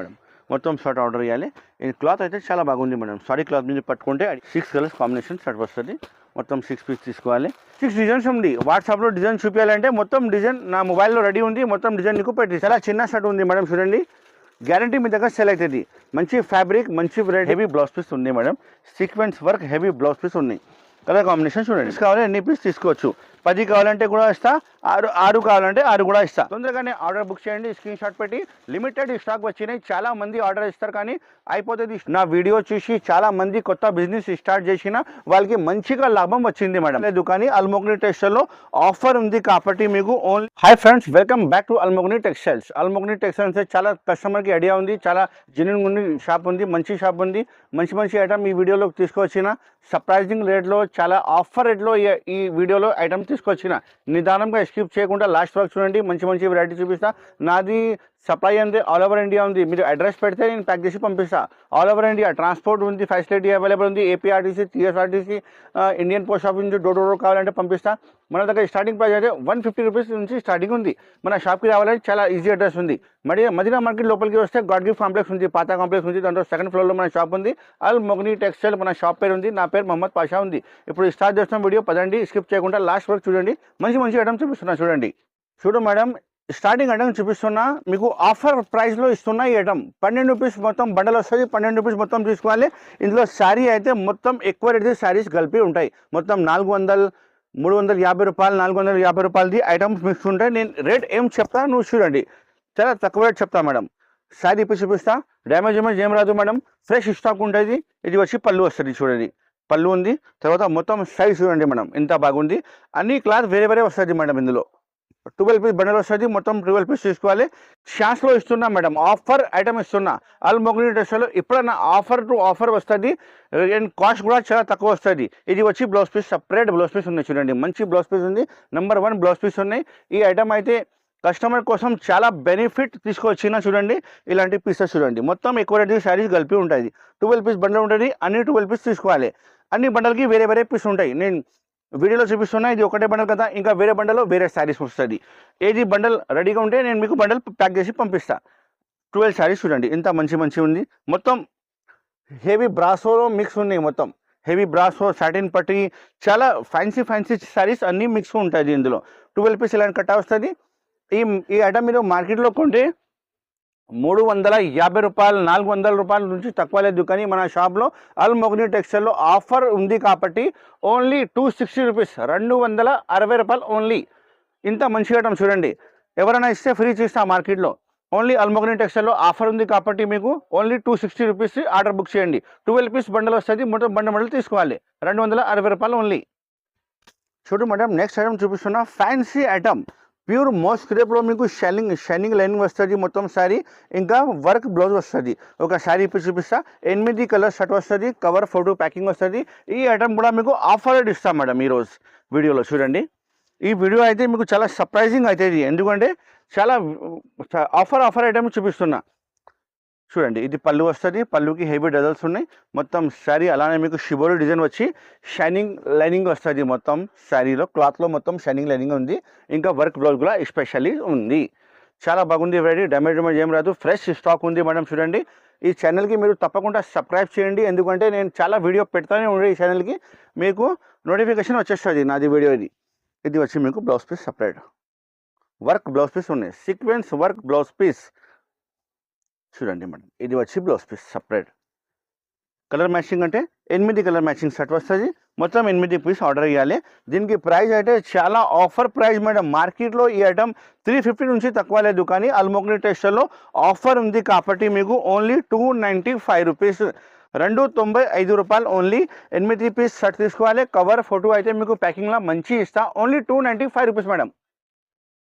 Madam. మొత్తం shirt order చేయాలి. ఈ క్లాత్ అయితే చాలా బాగుంది మేడం. సారీ క్లాత్ మీద పట్టుకుంటే 6 కలర్స్ కాంబినేషన్ షర్ట్ వస్తుంది. మొత్తం 6 పీస్ తీసుకోవాలి. 6 డిజైన్స్ ఉంది. వాట్సాప్లో డిజైన్ చూపించాలంటే మొత్తం డిజైన్ నా మొబైల్లో రెడీ ఉంది. మొత్తం డిజైన్ నీకు పెట్టి చాలా చిన్న షర్ట్ ఉంది మేడం. చూడండి, గ్యారంటీ మీ దగ్గర సెల్ అవుతుంది. మంచి ఫ్యాబ్రిక్, మంచి వెరైటీ, హెవీ బ్లౌజ్ పీస్ ఉంది madam. Sequence work, heavy blouse piece ఉన్నాయి. కలర్ కాంబినేషన్ చూడండి. కావాలి ఎన్ని పీస్ తీసుకోవచ్చు. 10 కావాలంటే కూడా ఇస్తా, 6 కావాలంటే 6 కూడా ఇస్తా. తొందరగానే ఆర్డర్ బుక్ చేయండి. స్క్రీన్ షాట్ పెట్టి లిమిటెడ్ స్టాక్ వచ్చినాయి. చాలా మంది ఆర్డర్ ఇస్తారు కానీ అయిపోతుంది. నా వీడియో చూసి చాలా మంది కొత్త బిజినెస్ స్టార్ట్ చేసిన వాళ్ళకి మంచిగా లాభం వచ్చింది మేడం. లేదు కానీ అల్మోగ్ని టెక్స్టైల్లో ఆఫర్ ఉంది కాబట్టి మీకు only. Hi friends, welcome back to అల్మోగ్ని textiles. అల్మోగ్ని textiles చాలా కస్టమర్కి ఐడియా ఉంది. చాలా జెన్యూన్ ఉంది షాప్ ఉంది, మంచి షాప్ ఉంది. మంచి ఐటమ్ ఈ వీడియోలో తీసుకొచ్చిన సర్ప్రైజింగ్ రేట్లో, చాలా ఆఫర్ రేట్లో ఈ వీడియోలో ఐటమ్ తీసుకొచ్చిన. నిదానంగా స్కిప్ చేయకుండా లాస్ట్ వరకు చూడండి. మంచి వెరైటీ చూపిస్తా. నాది సప్లై అంది ఆల్ ఓవర్ ఇండియా ఉంది. మీరు అడ్రస్ పెడితే నేను ప్యాక్ చేసి పంపిస్తా. ఆల్ ఓవర్ ఇండియా ట్రాన్స్పోర్ట్ ఉంది, ఫెసిలిటీ అవైలబుల్ ఉంది. APRTC, TSRTC, Indian post office నుంచి డోర్ కావాలంటే పంపిస్తా. మన దగ్గర స్టార్టింగ్ ప్రైస్ అయితే 150 రూపీస్ నుంచి స్టార్టింగ్ ఉంది. మన షాప్కి రావాలంటే చాలా ఈజీ అడ్రస్ ఉంది. మదీనా మార్కెట్ లోపలికి వస్తే గాడ్ గిఫ్ట్ కాంప్లెక్స్ ఉంది, పాత కాంప్లెక్స్ ఉంది. దాంట్లో సెకండ్ ఫ్లోర్లో మన షాప్ ఉంది. అల్మోగ్ని టెక్స్టైల్ మన షాప్ పేరు ఉంది. నా పేరు మొహమ్మద్ పాషా ఉంది. ఇప్పుడు స్టార్ట్ చేస్తున్న వీడియో పదండి, స్కిప్ చేయకుండా లాస్ట్ వరకు చూడండి. మంచి ఐటమ్ చూపిస్తున్నా చూడండి. చూడు మేడం, స్టార్టింగ్ ఐటమ్ చూపిస్తున్నా. మీకు ఆఫర్ ప్రైస్లో ఇస్తున్నా ఈ ఐటమ్. 12 రూపీస్ మొత్తం బండల్ వస్తుంది. 12 రూపీస్ మొత్తం తీసుకోవాలి. ఇందులో శారీ అయితే మొత్తం ఎక్కువ రేట్ శారీస్ కలిపి ఉంటాయి. మొత్తం 400, 350 రూపాయలు, 450 రూపాయలది ఐటమ్స్ మిక్స్ ఉంటాయి. నేను రేట్ ఏం చెప్తా నువ్వు చూడండి. చాలా తక్కువ రేట్ చెప్తా మేడం. శారీ ఇప్పి చూపిస్తా. డ్యామేజ్ ఏం రాదు మేడం. ఫ్రెష్ స్టాక్ ఉంటుంది. ఇది వచ్చి పళ్ళు వస్తుంది చూడండి. పళ్ళు ఉంది. తర్వాత మొత్తం సైజ్ చూడండి మేడం, ఎంత బాగుంది. అన్ని క్లాత్ వేరే వస్తుంది మేడం. ఇందులో 12 పీస్ బండల్ వస్తుంది. మొత్తం 12 పీస్ తీసుకోవాలి. ఛాన్స్లో ఇస్తున్నా మేడం. ఆఫర్ ఐటమ్ ఇస్తున్నా. అల్మోగ్ని టెక్స్టైల్లో ఇప్పుడన్నా ఆఫర్ టు ఆఫర్ వస్తుంది. అండ్ కాస్ట్ కూడా చాలా తక్కువ వస్తుంది. ఇది వచ్చి blouse piece, separate blouse piece ఉన్నాయి చూడండి. మంచి బ్లౌజ్ పీస్ ఉంది. నెంబర్ 1 బ్లౌజ్ పీస్ ఉన్నాయి. ఈ ఐటమ్ అయితే కస్టమర్ కోసం చాలా బెనిఫిట్ తీసుకొచ్చిన చూడండి. ఇలాంటి పీసెస్ చూడండి. మొత్తం ఎక్కువ రేట్ శారీస్ కలిపి ఉంటుంది. 12 పీస్ బండల్ ఉంటుంది. అన్ని 12 పీస్ తీసుకోవాలి. అన్ని బండల్కి వేరే పీస్ ఉంటాయి. నేను వీడియోలో చూపిస్తున్నా. ఇది ఒకటే బండల్ కదా, ఇంకా వేరే బండల్లో వేరే శారీస్ వస్తుంది. ఏది బండల్ రెడీగా ఉంటే నేను మీకు బండల్ ప్యాక్ చేసి పంపిస్తా. 12 శారీస్ చూడండి, ఇంత మంచి ఉంది. మొత్తం హెవీ బ్రాసోలో మిక్స్ ఉన్నాయి. మొత్తం హెవీ బ్రాసో, సాటిన్ పట్టి, చాలా ఫ్యాన్సీ శారీస్ అన్నీ మిక్స్ ఉంటుంది ఇందులో. 12 పీస్ ఇలాంటి కట్ట వస్తుంది. ఈ ఐటమ్ మీరు మార్కెట్లో కొంటే 350 రూపాయలు, 400 రూపాయల నుంచి తక్కువ లేదు. కానీ మన షాప్లో అల్మోగ్ని టెక్స్టైల్లో ఆఫర్ ఉంది కాబట్టి ఓన్లీ 260 రూపీస్, 260 రూపాయలు ఓన్లీ. ఇంత మంచి ఐటమ్ చూడండి. ఎవరైనా ఇస్తే ఫ్రీ చేస్తా మార్కెట్లో. ఓన్లీ అల్మోగ్ని టెక్స్టైల్లో ఆఫర్ ఉంది కాబట్టి మీకు ఓన్లీ 260 రూపీస్ ఆర్డర్ బుక్ చేయండి. 12 పీస్ బండల్ వస్తుంది. మొత్తం బండల్ తీసుకోవాలి. 260 రూపాయలు ఓన్లీ. చూడు మేడం, నెక్స్ట్ ఐటమ్ చూపిస్తున్నా. ఫ్యాన్సీ ఐటమ్, ప్యూర్ మోస్ట్ క్రేప్లో మీకు షైనింగ్ లైనింగ్ వస్తుంది. మొత్తం శారీ ఇంకా వర్క్ బ్లౌజ్ వస్తుంది. ఒక శారీ ఇప్పుడు చూపిస్తా. 8 కలర్ షర్ట్ వస్తుంది. కవర్ ఫోటో ప్యాకింగ్ వస్తుంది. ఈ ఐటమ్ కూడా మీకు ఆఫర్ రేట్ ఇస్తాం మేడం ఈరోజు వీడియోలో చూడండి. ఈ వీడియో అయితే మీకు చాలా సర్ప్రైజింగ్ అవుతుంది. ఎందుకంటే చాలా ఆఫర్ ఐటమ్ చూపిస్తున్నా చూడండి. ఇది పళ్ళు వస్తుంది. పళ్ళుకి హెవీ డజల్స్ ఉన్నాయి. మొత్తం శారీ అలానే మీకు షిబోరి డిజైన్ వచ్చి షైనింగ్ లైనింగ్ వస్తుంది. మొత్తం శారీలో క్లాత్లో మొత్తం షైనింగ్ లైనింగ్ ఉంది. ఇంకా వర్క్ బ్లౌజ్ కూడా ఎస్పెషల్లీ ఉంది. చాలా బాగుంది వెరైటీ. డ్యామేజ్ ఏం రాదు. ఫ్రెష్ స్టాక్ ఉంది మేడం. చూడండి, ఈ ఛానల్కి మీరు తప్పకుండా సబ్స్క్రైబ్ చేయండి. ఎందుకంటే నేను చాలా వీడియో పెడతానే ఉండే ఈ ఛానల్కి. మీకు నోటిఫికేషన్ వచ్చేస్తుంది నాది వీడియో. ఇది వచ్చి మీకు blouse piece separate work blouse piece ఉన్నాయి. సీక్వెన్స్ వర్క్ బ్లౌజ్ పీస్ చూడండి మేడం. ఇది వచ్చి blouse piece separate. Colour matching అంటే 8 కలర్ మ్యాచింగ్ సెట్ వస్తుంది. మొత్తం 8 పీస్ ఆర్డర్ చేయాలి. దీనికి ప్రైస్ అయితే చాలా ఆఫర్ ప్రైస్ మేడం. మార్కెట్లో ఈ ఐటమ్ 350 నుంచి తక్కువ లేదు. కానీ అల్మోగ్ని టెక్స్టైల్లో ఆఫర్ ఉంది కాబట్టి మీకు ఓన్లీ 295 రూపీస్, 295 రూపాయలు ఓన్లీ. 8 పీస్ షర్ట్ తీసుకోవాలి. కవర్ ఫోటో అయితే మీకు ప్యాకింగ్లో మంచి ఇస్తా. Only 295 rupees madam.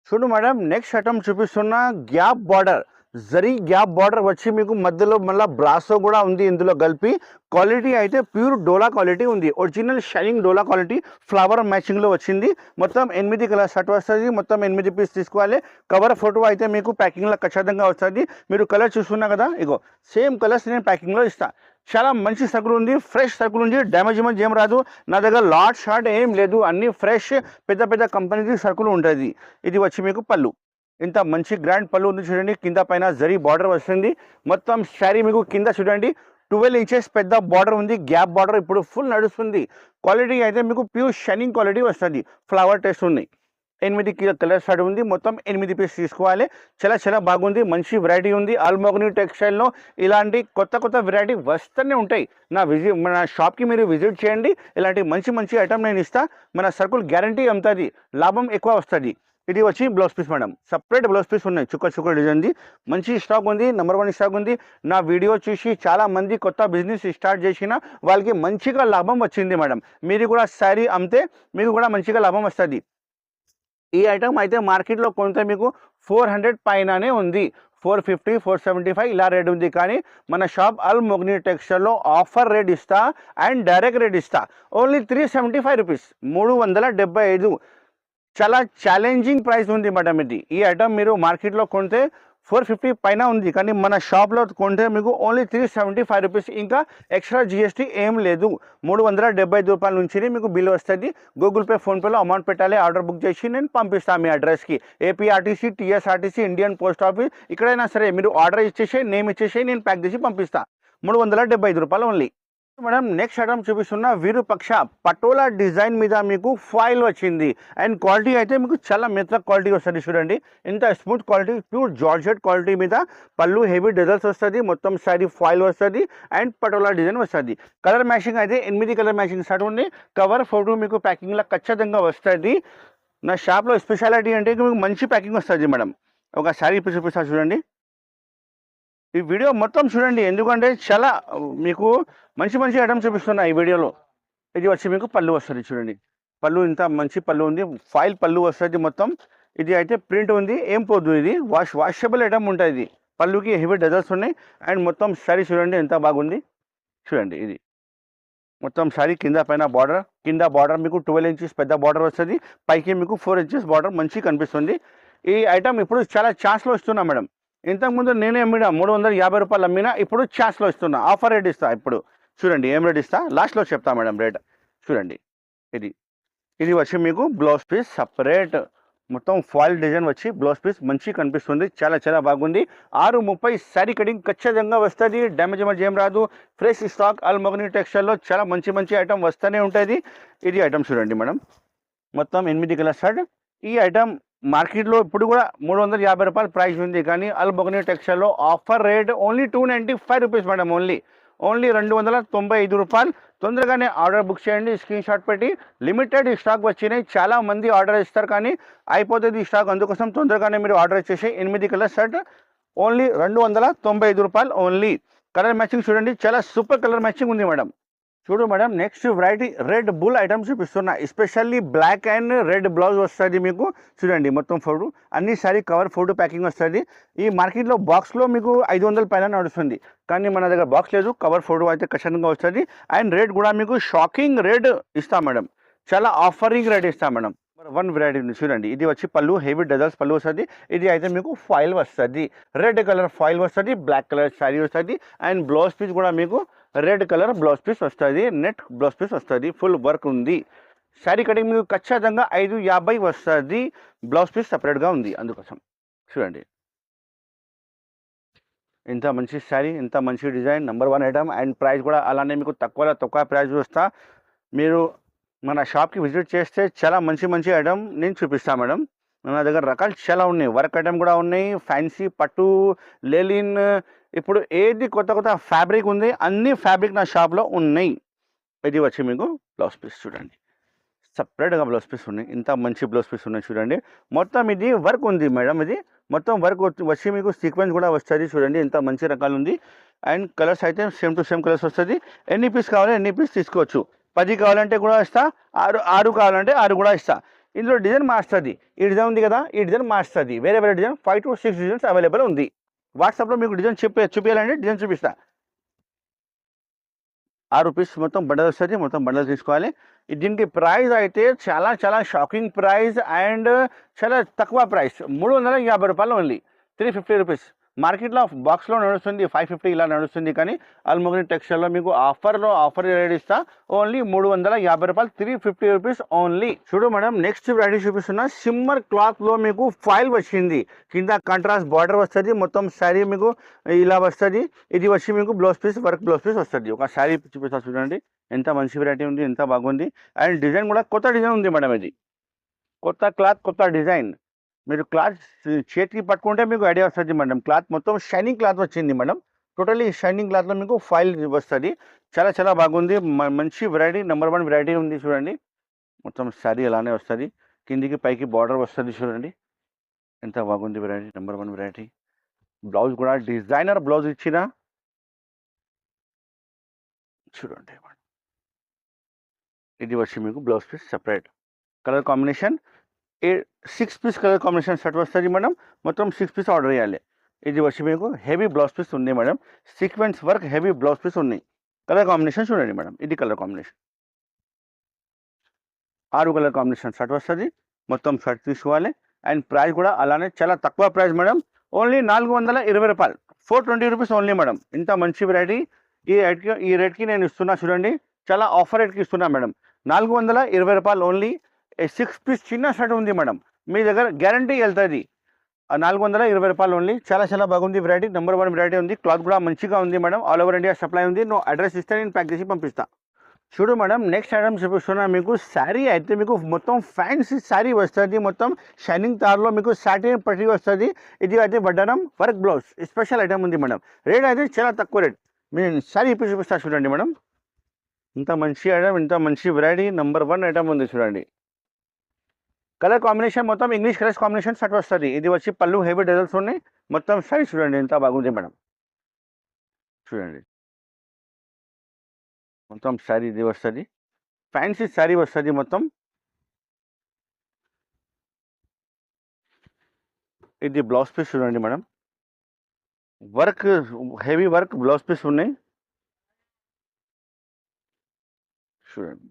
చూడు మేడం, నెక్స్ట్ ఐటమ్ చూపిస్తున్నా. Gap border, zari gap border వచ్చి మీకు మధ్యలో మళ్ళీ బ్రాసో కూడా ఉంది. ఇందులో కలిపి క్వాలిటీ అయితే ప్యూర్ డోలా క్వాలిటీ ఉంది. ఒరిజినల్ షైనింగ్ డోలా క్వాలిటీ ఫ్లవర్ మ్యాచింగ్లో వచ్చింది. మొత్తం 8 కలర్ షర్ట్ వస్తుంది. మొత్తం 8 పీస్ తీసుకోవాలి. కవర్ ఫోటో అయితే మీకు ప్యాకింగ్లో ఖచ్చితంగా వస్తుంది. మీరు కలర్ చూస్తున్నా కదా, ఇగో సేమ్ కలర్స్ నేను ప్యాకింగ్లో ఇస్తాను. చాలా మంచి సరుకులు ఉంది. ఫ్రెష్ సరుకులు ఉంది. డ్యామేజ్ ఏం రాదు. నా దగ్గర లాట్ షార్ట్ ఏం లేదు. అన్నీ ఫ్రెష్ పెద్ద కంపెనీది సరుకులు ఉంటుంది. ఇది వచ్చి మీకు పళ్ళు. ఇంత మంచి గ్రాండ్ పళ్ళు ఉంది చూడండి. కింద పైన జరీ బార్డర్ వస్తుంది. మొత్తం శారీ మీకు కింద చూడండి 12 ఇంచెస్ పెద్ద బార్డర్ ఉంది. గ్యాప్ బార్డర్ ఇప్పుడు ఫుల్ నడుస్తుంది. క్వాలిటీ అయితే మీకు ప్యూర్ షైనింగ్ క్వాలిటీ వస్తుంది. ఫ్లవర్ టేస్ట్ ఉన్నాయి. 8 కలర్ షార్ట్ ఉంది. మొత్తం 8 పీస్ తీసుకోవాలి. చాలా బాగుంది. మంచి వెరైటీ ఉంది. ఆల్మోగ్ని టెక్స్టైల్లో ఇలాంటి కొత్త వెరైటీ వస్తూనే ఉంటాయి. మన షాప్కి మీరు విజిట్ చేయండి. ఇలాంటి మంచి ఐటమ్ నేను ఇస్తా. మన సర్కుల్ గ్యారంటీ అమ్ముతుంది. లాభం ఎక్కువ వస్తుంది. ఇది వచ్చి blouse piece madam. Separate blouse piece ఉన్నాయి. చుక్క డిజైన్ది మంచి స్టాక్ ఉంది. నెంబర్ 1 స్టాక్ ఉంది. నా వీడియో చూసి చాలా మంది కొత్త బిజినెస్ స్టార్ట్ చేసిన వాళ్ళకి మంచిగా లాభం వచ్చింది మేడం. మీరు కూడా శారీ అమ్మితే మీకు కూడా మంచిగా లాభం వస్తుంది. ఈ ఐటమ్ అయితే మార్కెట్లో కొంత మీకు 400 పైననే ఉంది. 450, 475 ఇలా రేట్ ఉంది. కానీ మన షాప్ ఆల్మోగ్ని టెక్స్టైల్లో ఆఫర్ రేట్ ఇస్తా అండ్ డైరెక్ట్ రేట్ ఇస్తా. Only 375 rupees, 375. చాలా ఛాలెంజింగ్ ప్రైస్ ఉంది మేడం ఇది. ఈ ఐటమ్ మీరు మార్కెట్లో కొంటే 450 పైన ఉంది. కానీ మన షాప్లో కొంటే మీకు ఓన్లీ 375 రూపీస్. ఇంకా ఎక్స్ట్రా జిఎస్టీ ఏం లేదు. 375 రూపాయల నుంచి మీకు బిల్ వస్తుంది. గూగుల్ పే, ఫోన్పేలో అమౌంట్ పెట్టాలి. ఆర్డర్ బుక్ చేసి నేను పంపిస్తాను మీ అడ్రస్కి. APRTC, TSRTC, Indian post office, ఇక్కడైనా సరే మీరు ఆర్డర్ ఇచ్చేసి నేమ్ ఇచ్చేసి నేను ప్యాక్ చేసి పంపిస్తాను. 375 రూపాయలు ఓన్లీ. మేడం నెక్స్ట్ ఐటమ్ చూపిస్తున్న విరూపక్ష పటోలా డిజైన్ మీద మీకు ఫాయిల్ వచ్చింది. అండ్ క్వాలిటీ అయితే మీకు చాలా మెత్త క్వాలిటీ వస్తుంది. చూడండి ఇంత smooth quality, pure georgette quality మీద పళ్ళు హెవీ డిజైన్స్ వస్తుంది. మొత్తం శారీ ఫాయిల్ వస్తుంది అండ్ పటోలా డిజైన్ వస్తుంది. కలర్ మ్యాచింగ్ అయితే 8 కలర్ మ్యాచింగ్ స్టార్ట్ ఉంది. కవర్ ఫోటో మీకు ప్యాకింగ్లో ఖచ్చితంగా వస్తుంది. నా షాప్లో స్పెషాలిటీ అంటే మీకు మంచి ప్యాకింగ్ వస్తుంది మేడం. ఒక శారీ చూపిస్తాను చూడండి. ఈ వీడియో మొత్తం చూడండి, ఎందుకంటే చాలా మీకు మంచి ఐటమ్ చూపిస్తున్నా ఈ వీడియోలో. ఇది వచ్చి మీకు పళ్ళు వస్తుంది చూడండి. పళ్ళు ఇంత మంచి పళ్ళు ఉంది. ఫాయిల్ పళ్ళు వస్తుంది మొత్తం. ఇది అయితే ప్రింట్ ఉంది, ఏం పోదు. ఇది వాషబుల్ ఐటమ్ ఉంటుంది. పళ్ళుకి హెవీ డిజైన్స్ ఉన్నాయి. అండ్ మొత్తం శారీ చూడండి ఎంత బాగుంది. చూడండి ఇది మొత్తం శారీ కింద పైన బార్డర్. కింద బార్డర్ మీకు 12 ఇంచెస్ పెద్ద బార్డర్ వస్తుంది. పైకి మీకు 4 ఇంచెస్ బార్డర్ మంచి కనిపిస్తుంది. ఈ ఐటమ్ ఇప్పుడు చాలా ఛాన్స్లో ఇస్తున్నా మేడం. ఇంతకుముందు నేనే అమ్మినా 350 రూపాయలు అమ్మినా. ఇప్పుడు ఛాన్స్లో ఇస్తున్నా, ఆఫర్ రేట్ ఇస్తా. ఇప్పుడు చూడండి ఏం రేట్ ఇస్తా, లాస్ట్లో చెప్తా మేడం రేట్. చూడండి ఇది వచ్చి మీకు బ్లౌజ్ పీస్ సపరేట్. మొత్తం ఫాయిల్ డిజైన్ వచ్చి బ్లౌజ్ పీస్ మంచి కనిపిస్తుంది. చాలా బాగుంది. 6:30 శారీ కటింగ్ ఖచ్చితంగా వస్తుంది. డ్యామేజ్ ఏం రాదు. ఫ్రెష్ స్టాక్ ఆల్మోగ్ని టెక్స్టైల్లో చాలా మంచి ఐటమ్ వస్తూనే ఉంటుంది. ఇది ఐటమ్ చూడండి మేడం. మొత్తం 8 కలర్ షర్ట్. ఈ ఐటమ్ మార్కెట్లో ఇప్పుడు కూడా 350 రూపాయలు ప్రైస్ ఉంది. కానీ ఆల్మోగ్ని టెక్స్టైల్లో offer rate only 295 rupees madam. Only 295 రూపాయలు. తొందరగానే ఆర్డర్ బుక్ చేయండి. స్క్రీన్ షాట్ పెట్టి. లిమిటెడ్ స్టాక్ వచ్చినాయి. చాలా మంది ఆర్డర్ ఇస్తారు కానీ అయిపోతుంది స్టాక్. అందుకోసం తొందరగానే మీరు ఆర్డర్ ఇచ్చేసి 8 కలర్ షర్ట్ ఓన్లీ 295 రూపాయలు ఓన్లీ. కలర్ మ్యాచింగ్ చూడండి, చాలా సూపర్ కలర్ మ్యాచింగ్ ఉంది మేడం. చూడు madam next variety red bull items చూపిస్తున్నా. Especially black and red blouse వస్తుంది మీకు. చూడండి మొత్తం ఫోటో అన్ని సారీ కవర్ ఫోటో ప్యాకింగ్ వస్తుంది. ఈ మార్కెట్లో బాక్స్లో మీకు 500 పైన నడుస్తుంది. కానీ మన దగ్గర బాక్స్ లేదు. కవర్ ఫోటో అయితే ఖచ్చితంగా వస్తుంది. అండ్ రేట్ కూడా మీకు షాకింగ్ రేట్ ఇస్తాం మేడం. చాలా ఆఫరింగ్ రేట్ ఇస్తాం మేడం. 1 వెరైటీ ఉంది చూడండి. ఇది వచ్చి పళ్ళు హెవీ డిజైన్స్ పళ్ళు వస్తుంది. ఇది అయితే మీకు ఫాయిల్ వస్తుంది. రెడ్ కలర్ ఫాయిల్ వస్తుంది. బ్లాక్ కలర్ శారీ వస్తుంది. అండ్ బ్లౌజ్ పీస్ కూడా మీకు రెడ్ కలర్ బ్లౌజ్ పీస్ వస్తుంది. నెట్ బ్లౌజ్ పీస్ వస్తుంది. ఫుల్ వర్క్ ఉంది. శారీ కటింగ్ మీకు ఖచ్చితంగా 550 వస్తుంది. బ్లౌజ్ పీస్ సపరేట్గా ఉంది. అందుకోసం చూడండి ఇంత మంచి శారీ, ఇంత మంచి design, number 1 item. And price కూడా అలానే మీకు తక్కువ ప్రైస్ వస్తా. మీరు మన షాప్కి విజిట్ చేస్తే చాలా మంచి ఐటమ్ నేను చూపిస్తాను మేడం. నా దగ్గర రకాలు చాలా ఉన్నాయి. వర్క్ ఐటమ్ కూడా ఉన్నాయి. ఫ్యాన్సీ పట్టు, లెలిన్, ఇప్పుడు ఏది కొత్త ఫ్యాబ్రిక్ ఉంది అన్ని ఫ్యాబ్రిక్ నా షాప్లో ఉన్నాయి. ఇది వచ్చి మీకు బ్లౌజ్ పీస్ చూడండి. సపరేట్గా బ్లౌజ్ పీస్ ఉన్నాయి. ఇంత మంచి బ్లౌజ్ పీస్ ఉన్నాయి చూడండి. మొత్తం ఇది వర్క్ ఉంది మేడం. ఇది మొత్తం వర్క్ వచ్చి మీకు సీక్వెన్స్ కూడా వస్తుంది. చూడండి ఇంత మంచి రకాలు ఉంది. అండ్ కలర్స్ అయితే సేమ్ టు సేమ్ కలర్స్ వస్తుంది. ఎన్ని పీస్ కావాలి ఎన్ని పీస్ తీసుకోవచ్చు. 10 కావాలంటే కూడా ఇస్తా. 6 కావాలంటే 6 కూడా ఇస్తా. ఇందులో డిజైన్ మారుస్తుంది. ఈ డిజైన్ ఉంది కదా, ఈ డిజైన్ మారుస్తుంది. వేరే డిజైన్ 5 to 6 డిజైన్స్ అవైలబుల్ ఉంది. వాట్సాప్లో మీకు డిజైన్ చూపించాలంటే డిజైన్ చూపిస్తా. 6 పీస్ మొత్తం బండల్ వస్తుంది. మొత్తం బండల్ తీసుకోవాలి. దీనికి ప్రైస్ అయితే చాలా షాకింగ్ ప్రైస్ అండ్ చాలా తక్కువ ప్రైస్. 350 రూపాయలు ఓన్లీ. 350 రూపీస్. మార్కెట్లో బాక్స్లో నడుస్తుంది 550 ఇలా నడుస్తుంది, కానీ అల్మోగిని టెక్స్టైల్లో మీకు ఆఫర్ రేట్ ఇస్తా ఓన్లీ 350 రూపాయలు, 350 రూపీస్ ఓన్లీ. చూడు మేడం, నెక్స్ట్ వెరైటీ చూపిస్తున్నా. సిమ్మర్ క్లాత్లో మీకు ఫాయిల్ వచ్చింది, కింద కాంట్రాస్ట్ బార్డర్ వస్తుంది, మొత్తం శారీ మీకు ఇలా వస్తుంది. ఇది వచ్చి మీకు blouse piece, work blouse piece వస్తుంది. ఒక శారీ చూపిస్తా చూడండి, ఎంత మంచి వెరైటీ ఉంది, ఎంత బాగుంది. అండ్ డిజైన్ కూడా కొత్త డిజైన్ ఉంది మేడం, ఇది కొత్త క్లాత్, కొత్త డిజైన్. మీరు క్లాత్ చేతికి పట్టుకుంటే మీకు ఐడియా వస్తుంది మేడం. క్లాత్ మొత్తం షైనింగ్ క్లాత్ వచ్చింది మేడం, టోటలీ షైనింగ్ క్లాత్లో మీకు ఫాయిల్ వస్తుంది. చాలా చాలా బాగుంది, మంచి వెరైటీ, నెంబర్ 1 వెరైటీ ఉంది. చూడండి మొత్తం శారీ అలానే వస్తుంది, కిందికి పైకి బార్డర్ వస్తుంది. చూడండి ఎంత బాగుంది వెరైటీ, నెంబర్ 1 వెరైటీ. బ్లౌజ్ కూడా డిజైనర్ బ్లౌజ్ ఇచ్చిన. చూడండి ఇది వచ్చి మీకు blouse piece separate, colour combination 6 piece colour combination set వస్తుంది మేడం. మొత్తం 6 పీస్ ఆర్డర్ చేయాలి. ఇది వచ్చి మీకు హెవీ బ్లౌజ్ పీస్ ఉంది madam, sequence work heavy blouse piece ఉన్నాయి. కలర్ కాంబినేషన్ చూడండి మేడం, ఇది colour combination 6 colour combination set వస్తుంది. మొత్తం సెట్ తీసుకోవాలి. అండ్ ప్రైస్ కూడా అలానే చాలా తక్కువ ప్రైస్ మేడం, ఓన్లీ 420 రూపాయలు, 420 రూపీస్ ఓన్లీ మేడం. ఇంత మంచి వెరైటీ ఈ రేట్కి నేను ఇస్తున్నా. చూడండి చాలా ఆఫర్ రేట్కి ఇస్తున్నా మేడం, 420 రూపాయలు ఓన్లీ. 6 పీస్ చిన్న షర్ట్ ఉంది మేడం, మీ దగ్గర గ్యారంటీ వెళ్తుంది. 420 రూపాయలు ఓన్లీ. చాలా చాలా బాగుంది వెరైటీ, నెంబర్ 1 వెరైటీ ఉంది. క్లాత్ కూడా మంచిగా ఉంది madam, all over India supply ఉంది. నువ్వు అడ్రస్ ఇస్తే నేను ప్యాక్ చేసి పంపిస్తా. చూడు మేడం, నెక్స్ట్ ఐటమ్ చూపిస్తున్నా మీకు. శారీ అయితే మీకు మొత్తం ఫ్యాన్సీ శారీ వస్తుంది, మొత్తం షైనింగ్ తార్లో మీకు సాటిన్ పట్టి వస్తుంది. ఇది అయితే వడ్డానం వర్క్ బ్లౌజ్ స్పెషల్ ఐటమ్ ఉంది మేడం. రేట్ అయితే చాలా తక్కువ రేట్. నేను శారీ ఇప్పుడు చూపిస్తా చూడండి మేడం, ఇంత మంచి ఐటమ్, ఇంత మంచి వెరైటీ, నెంబర్ 1 ఐటమ్ ఉంది. చూడండి కలర్ కాంబినేషన్ మొత్తం ఇంగ్లీష్ కలర్స్ కాంబినేషన్ సెట్ వస్తుంది. ఇది వచ్చి పళ్ళు హెవీ డజల్స్ ఉన్నాయి. మొత్తం శారీ చూడండి ఎంత బాగుంది మేడం. చూడండి మొత్తం శారీ ఇది వస్తుంది, ఫ్యాన్సీ శారీ వస్తుంది మొత్తం. ఇది బ్లౌజ్ పీస్ చూడండి madam, work heavy work blouse piece ఉన్నాయి. చూడండి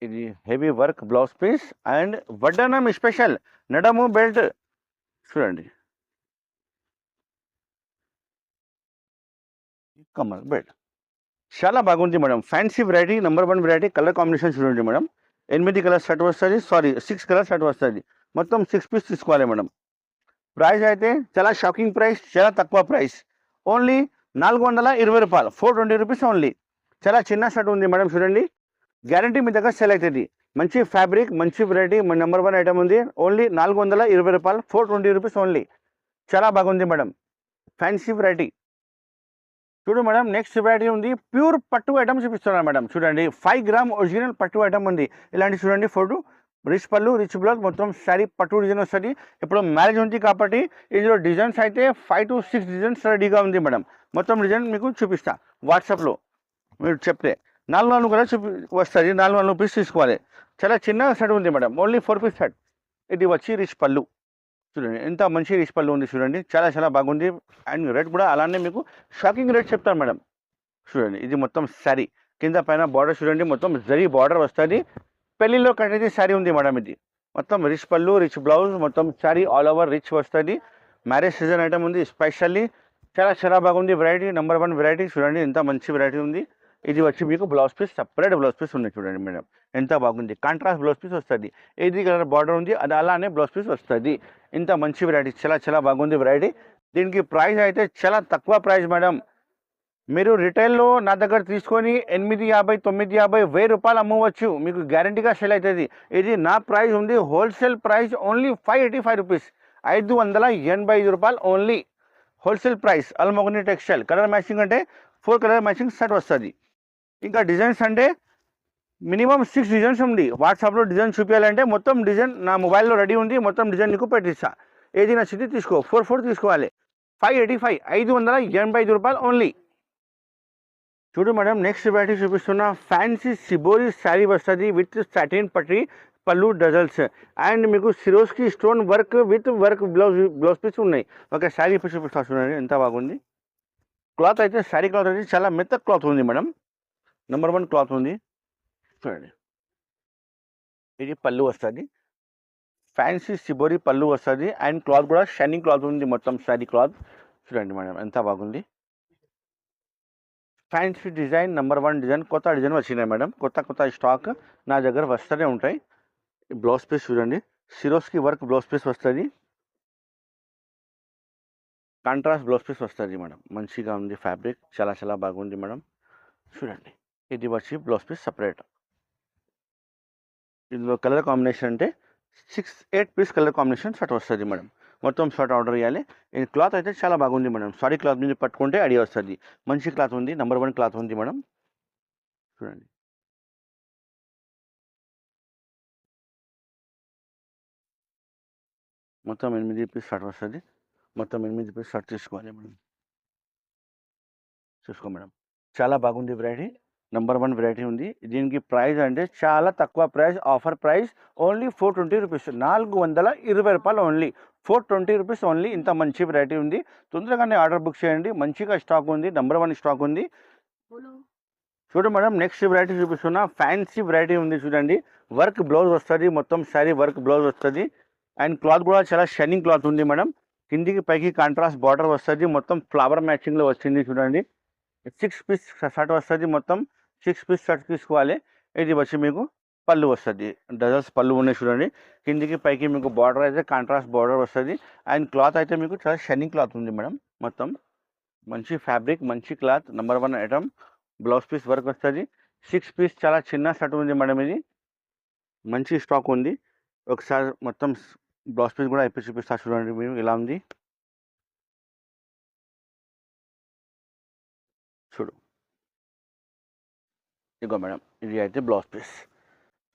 ఇది heavy work blouse piece and వడ్డానం స్పెషల్ నడము బెల్ట్. చూడండి కమల్ బెల్ట్ చాలా బాగుంది madam, fancy variety, number 1 variety. Colour combination చూడండి మేడం, 8 కలర్ షర్ట్ వస్తుంది, 6 కలర్ షర్ట్ వస్తుంది. మొత్తం 6 పీస్ తీసుకోవాలి మేడం. ప్రైస్ అయితే చాలా షాకింగ్ ప్రైస్, చాలా తక్కువ ప్రైస్, ఓన్లీ 420 రూపాయలు, 420 రూపీస్ ఓన్లీ. చాలా చిన్న షర్ట్ ఉంది మేడం. చూడండి గ్యారంటీ మీ దగ్గర సెల్ అవుతుంది. మంచి ఫ్యాబ్రిక్, మంచి వెరైటీ, నెంబర్ 1 ఐటమ్ ఉంది. ఓన్లీ 420 రూపాయలు, 420 రూపీస్ ఓన్లీ. చాలా బాగుంది మేడం, ఫ్యాన్సీ వెరైటీ. చూడు మేడం, నెక్స్ట్ వెరైటీ ఉంది. ప్యూర్ పట్టు ఐటమ్ చూపిస్తున్నాను మేడం. చూడండి 5 గ్రామ్ ఒరిజినల్ పట్టు ఐటమ్ ఉంది. ఇలాంటి చూడండి ఫోటో, రిచ్ పళ్ళు, రిచ్ బ్లౌజ్, మొత్తం శారీ పట్టు డిజైన్ వస్తుంది. ఇప్పుడు మ్యారేజ్ ఉంది కాబట్టి ఇందులో డిజైన్స్ అయితే 5 to 6 డిజైన్స్ రెడీగా ఉంది మేడం. మొత్తం డిజైన్ మీకు చూపిస్తా వాట్సాప్లో, మీరు చెప్తే 4 కలర్ వస్తుంది. 4 పీస్ తీసుకోవాలి. చాలా చిన్న సెట్ ఉంది మేడం, ఓన్లీ 4 పీస్ సెట్. ఇది వచ్చి రిచ్ పళ్ళు. చూడండి ఎంత మంచి రిచ్ పళ్ళు ఉంది. చూడండి చాలా చాలా బాగుంది. అండ్ రేట్ కూడా అలానే మీకు షాకింగ్ రేట్ చెప్తాను మేడం. చూడండి ఇది మొత్తం శారీ, కింద పైన బార్డర్ చూడండి, మొత్తం జరీ బార్డర్ వస్తుంది. పెళ్లిలో కట్టేది శారీ ఉంది మేడం. ఇది మొత్తం రిచ్ పళ్ళు, రిచ్ బ్లౌజ్, మొత్తం శారీ ఆల్ ఓవర్ రిచ్ వస్తుంది. మ్యారేజ్ సీజన్ ఐటమ్ ఉంది స్పెషల్లీ. చాలా చాలా బాగుంది వెరైటీ, నెంబర్ 1 వెరైటీ. చూడండి ఎంత మంచి వెరైటీ ఉంది. ఇది వచ్చి మీకు blouse piece, separate blouse piece ఉన్నాయి. చూడండి మేడం ఎంత బాగుంది, కాంట్రాస్ట్ బ్లౌజ్ పీస్ వస్తుంది. ఏది కలర్ బార్డర్ ఉంది అది అలానే బ్లౌజ్ పీస్ వస్తుంది. ఇంత మంచి వెరైటీ, చాలా చాలా బాగుంది వెరైటీ. దీనికి ప్రైస్ అయితే చాలా తక్కువ ప్రైస్ మేడం. మీరు రిటైల్లో నా దగ్గర తీసుకొని 850, 950, 1000 రూపాయలు అమ్మవచ్చు, మీకు గ్యారంటీగా సేల్ అవుతుంది. ఇది నా ప్రైస్ ఉంది, హోల్సేల్ ప్రైస్ ఓన్లీ 585 రూపీస్, 585 రూపాయలు only wholesale price. Almogini textile. Colour matching అంటే 4 కలర్ మ్యాచింగ్ సెట్ వస్తుంది. ఇంకా డిజైన్స్ అంటే మినిమం 6 డిజైన్స్ ఉంది. వాట్సాప్లో డిజైన్ చూపించాలంటే మొత్తం డిజైన్ నా మొబైల్లో రెడీ ఉంది, మొత్తం డిజైన్ నీకు పెట్టిస్తా. ఏది నచ్చింది తీసుకో. 4 తీసుకోవాలి, 585, 585 రూపాయలు ఓన్లీ. చూడు మేడం, నెక్స్ట్ వెరైటీ చూపిస్తున్నా. ఫ్యాన్సీ సిబోరి శారీ వస్తుంది విత్ సాటిన్ పట్టీ, పళ్ళు డజల్స్ అండ్ మీకు Swarovski stone work with work blouse piece ఉన్నాయి. ఒక శారీ పీస్ చూపిస్తా చూడండి ఎంత బాగుంది. క్లాత్ అయితే శారీ క్లాత్ అయితే చాలా మెత్త క్లాత్ ఉంది మేడం, నెంబర్ 1 క్లాత్ ఉంది. చూడండి ఇది పళ్ళు వస్తుంది, ఫ్యాన్సీ సిబోరి పళ్ళు వస్తుంది అండ్ క్లాత్ కూడా షైనింగ్ క్లాత్ ఉంది, మొత్తం శారీ క్లాత్ చూడండి మేడం ఎంత బాగుంది. ఫ్యాన్సీ డిజైన్ నెంబర్ 1 డిజైన్, కొత్త డిజైన్ వచ్చినాయి మేడం, కొత్త స్టాక్ నా దగ్గర వస్తూనే ఉంటాయి. బ్లౌజ్ పీస్ చూడండి, సిరోస్కి వర్క్ బ్లౌజ్ పీస్ వస్తుంది, కాంట్రాస్ట్ బ్లౌజ్ పీస్ వస్తుంది మేడం. మంచిగా ఉంది, ఫ్యాబ్రిక్ చాలా బాగుంది మేడం. చూడండి ఇది వచ్చి బ్లౌజ్ పీస్ సపరేట్. ఇందులో కలర్ కాంబినేషన్ అంటే 6-8 పీస్ కలర్ కాంబినేషన్ షర్ట్ వస్తుంది మేడం. మొత్తం షర్ట్ ఆర్డర్ చేయాలి. ఈ క్లాత్ అయితే చాలా బాగుంది మేడం, సారీ క్లాత్ మీద పట్టుకుంటే ఐడియా వస్తుంది. మంచి క్లాత్ ఉంది, నెంబర్ 1 క్లాత్ ఉంది మేడం. చూడండి మొత్తం 8 పీస్ షర్ట్ వస్తుంది, మొత్తం 8 పీస్ షర్ట్ తీసుకోవాలి మేడం. చూసుకో మేడం చాలా బాగుంది వెరైటీ, నెంబర్ 1 వెరైటీ ఉంది. దీనికి ప్రైస్ అంటే చాలా తక్కువ price, offer price only 420 rupees, 420 రూపాయలు ఓన్లీ, 420 రూపీస్ ఓన్లీ. ఇంత మంచి వెరైటీ ఉంది, తొందరగానే ఆర్డర్ బుక్ చేయండి. మంచిగా స్టాక్ ఉంది, నెంబర్ 1 స్టాక్ ఉంది. చూడండి మేడం నెక్స్ట్ వెరైటీ చూపిస్తున్నా, ఫ్యాన్సీ వెరైటీ ఉంది చూడండి. వర్క్ బ్లౌజ్ వస్తుంది, మొత్తం శారీ వర్క్ బ్లౌజ్ వస్తుంది అండ్ క్లాత్ కూడా చాలా షైనింగ్ క్లాత్ ఉంది మేడం. కిందికి పైకి కాంట్రాస్ట్ బార్డర్ వస్తుంది, మొత్తం ఫ్లవర్ మ్యాచింగ్లో వచ్చింది చూడండి. 6 పీస్ షర్ట్ వస్తుంది, మొత్తం 6 పీస్ షర్ట్ తీసుకోవాలి. ఇది వచ్చి మీకు పళ్ళు వస్తుంది, డజల్స్ పళ్ళు ఉన్నాయి చూడండి. కిందికి పైకి మీకు బార్డర్ అయితే కాంట్రాస్ట్ బార్డర్ వస్తుంది అండ్ క్లాత్ అయితే మీకు చాలా షైనింగ్ క్లాత్ ఉంది మేడం. మొత్తం మంచి ఫ్యాబ్రిక్, మంచి cloth, number 1 item. Blouse piece work వస్తుంది, 6 పీస్ చాలా చిన్న షర్ట్ ఉంది మేడం. ఇది మంచి స్టాక్ ఉంది. ఒకసారి మొత్తం బ్లౌజ్ పీస్ కూడా ఇప్పి చూపిస్తా చూడండి మీరు ఇలా ఉంది. చూడు ఇగో మేడం ఇది అయితే blouse piece,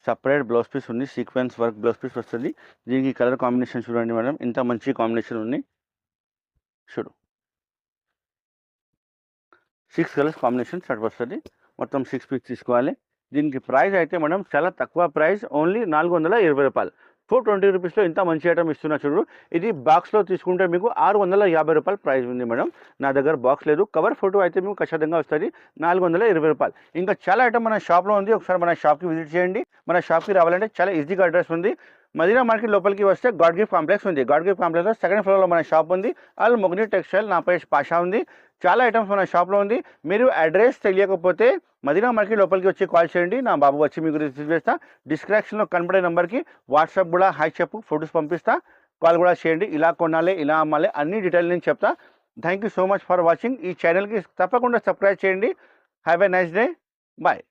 separate blouse piece ఉంది, సీక్వెన్స్ వర్క్ బ్లౌజ్ పీస్ వస్తుంది. దీనికి కలర్ కాంబినేషన్ చూడండి మేడం, ఇంత మంచి కాంబినేషన్ ఉంది. చూడు 6 కలర్స్ కాంబినేషన్ షర్ట్ వస్తుంది, మొత్తం 6 పీస్ తీసుకోవాలి. దీనికి ప్రైస్ అయితే మేడం చాలా తక్కువ ప్రైస్, ఓన్లీ 420 రూపాయలు, 420 రూపీస్లో ఇంత మంచి ఐటమ్ ఇస్తున్నా చూడు. ఇది బాక్స్లో తీసుకుంటే మీకు 650 రూపాయలు ప్రైస్ ఉంది మేడం. నా దగ్గర బాక్స్ లేదు, కవర్ ఫోటో అయితే మీకు ఖచ్చితంగా వస్తుంది, 420 రూపాయలు. ఇంకా చాలా ఐటమ్ మన షాప్లో ఉంది, ఒకసారి మన షాప్కి విజిట్ చేయండి. మన షాప్కి రావాలంటే చాలా ఈజీగా అడ్రస్ ఉంది. మదీనా మార్కెట్ లోపలికి వస్తే గాడ్ గిఫ్ట్ కాంప్లెక్స్ ఉంది, గాడ్ గిఫ్ట్ కాంప్లెక్స్లో 2nd ఫ్లోర్లో మన షాప్ ఉంది. ఆల్ మొగ్ని టెక్స్టైల్, నా పేరు పాషా ఉంది. చాలా ఐటమ్స్ మన షాప్లో ఉంది. మీరు అడ్రస్ తెలియకపోతే మదీనా మార్కెట్ లోపలికి వచ్చి కాల్ చేయండి, నా బాబు వచ్చి మీకు రిసీవ్ చేస్తా. డిస్క్రిప్షన్లో కనబడే నెంబర్కి వాట్సాప్ కూడా హాయ్ చెప్పు, ఫొటోస్ పంపిస్తా, కాల్ కూడా చేయండి. ఇలా కొనాలి, ఇలా అమ్మాలి, అన్ని డీటెయిల్ నేను చెప్తా. Thank you so much for watching. ఈ ఛానల్కి తప్పకుండా సబ్స్క్రైబ్ చేయండి. Have a nice day, bye.